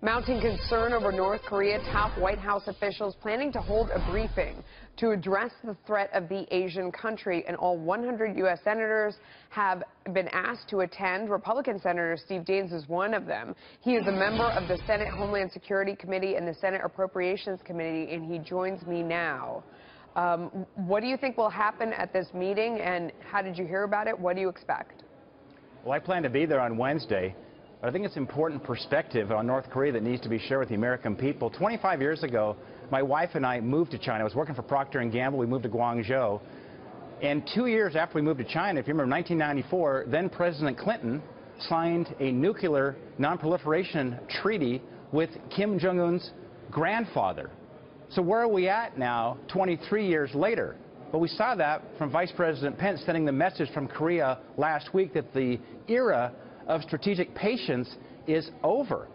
Mounting concern over North Korea, top White House officials planning to hold a briefing to address the threat of the Asian country, and all 100 U.S. senators have been asked to attend. Republican Senator Steve Daines is one of them. He is a member of the Senate Homeland Security Committee and the Senate Appropriations Committee, and he joins me now. What do you think will happen at this meeting, and how did you hear about it? What do you expect? Well, I plan to be there on Wednesday. But I think it's important perspective on North Korea that needs to be shared with the American people. 25 years ago, my wife and I moved to China. I was working for Procter & Gamble. We moved to Guangzhou. And 2 years after we moved to China, if you remember, 1994, then President Clinton signed a nuclear non-proliferation treaty with Kim Jong-un's grandfather. So where are we at now, 23 years later? Well, we saw that from Vice President Pence sending the message from Korea last week that the era of strategic patience is over.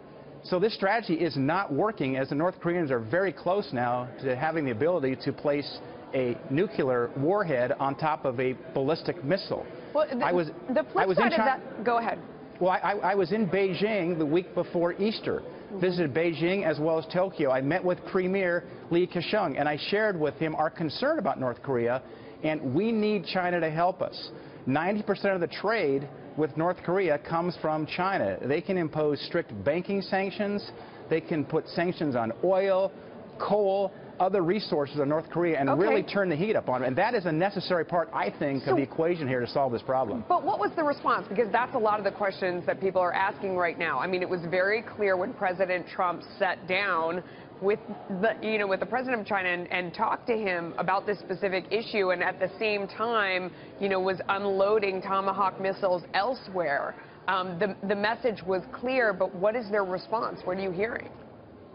So this strategy is not working, as the North Koreans are very close now to having the ability to place a nuclear warhead on top of a ballistic missile. Well, the flip side of that, go ahead. Well, I was in Beijing the week before Easter, visited Beijing as well as Tokyo. I met with Premier Li Keqiang, and I shared with him our concern about North Korea, and we need China to help us. 90% of the trade with North Korea comes from China. They can impose strict banking sanctions. They can put sanctions on oil, coal, other resources of North Korea, and really turn the heat up on it. And that is a necessary part, I think, of the equation here to solve this problem. But what was the response? Because that's a lot of the questions that people are asking right now. I mean, it was very clear when President Trump sat down with the president of China and talked to him about this specific issue, and at the same time, was unloading Tomahawk missiles elsewhere. The message was clear, but what is their response? What are you hearing?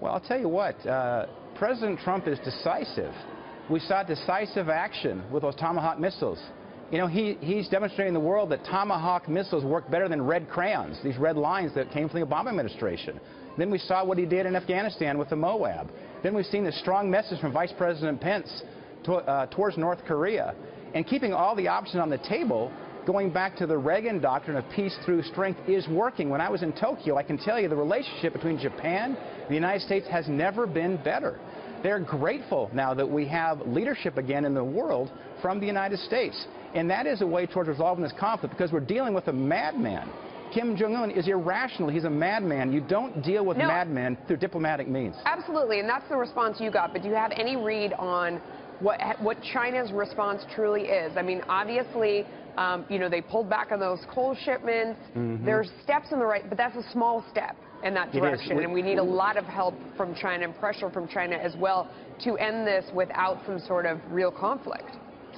Well, I'll tell you what, President Trump is decisive. We saw decisive action with those Tomahawk missiles. He's demonstrating to the world that Tomahawk missiles work better than red crayons, these red lines that came from the Obama administration. Then we saw what he did in Afghanistan with the Moab. Then we've seen the strong message from Vice President Pence towards North Korea. And keeping all the options on the table, going back to the Reagan doctrine of peace through strength, is working. When I was in Tokyo, I can tell you the relationship between Japan and the United States has never been better. They're grateful now that we have leadership again in the world from the United States. And that is a way towards resolving this conflict, because we're dealing with a madman. Kim Jong-un is irrational. He's a madman. You don't deal with madmen through diplomatic means. Absolutely, and that's the response you got. But do you have any read on what China's response truly is? I mean, obviously, they pulled back on those coal shipments. There's steps in the right, but that's a small step in that direction, and we need a lot of help from China and pressure from China as well to end this without some sort of real conflict.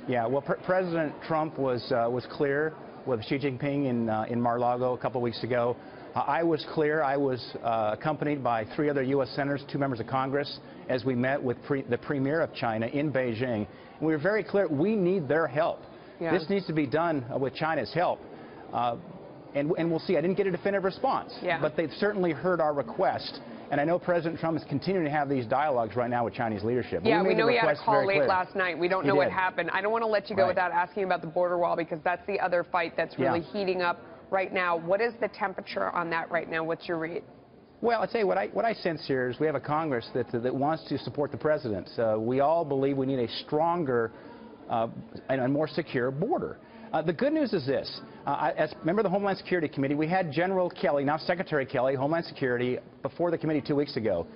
Yeah, well, President Trump was clear with Xi Jinping in Mar-a-Lago a couple of weeks ago. I was clear. I was accompanied by 3 other U.S. senators, 2 members of Congress, as we met with the Premier of China in Beijing. And we were very clear, we need their help. Yeah. This needs to be done with China's help. And we'll see. I didn't get a definitive response, but they've certainly heard our request. And I know President Trump is continuing to have these dialogues right now with Chinese leadership. Yeah, we know he had a call late last night. We don't know what happened. I don't want to let you go without asking about the border wall, because that's the other fight that's really heating up right now. What is the temperature on that right now? What's your read? Well, I'll tell you what I sense here is we have a Congress that wants to support the president. We all believe we need a stronger and a more secure border. The good news is this. As member of the Homeland Security Committee, we had General Kelly, now Secretary Kelly, Homeland Security, before the committee 2 weeks ago.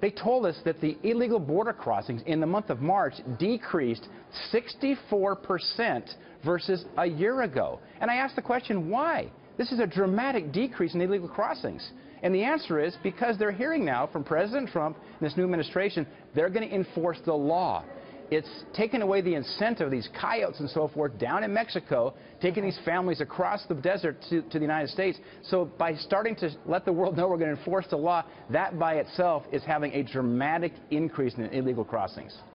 They told us that the illegal border crossings in the month of March decreased 64% versus a year ago. And I asked the question, why? This is a dramatic decrease in illegal crossings. And the answer is because they're hearing now from President Trump and this new administration, they're going to enforce the law. It's taken away the incentive, these coyotes and so forth, down in Mexico, taking these families across the desert to the United States. So by starting to let the world know we're going to enforce the law, that by itself is having a dramatic increase in illegal crossings.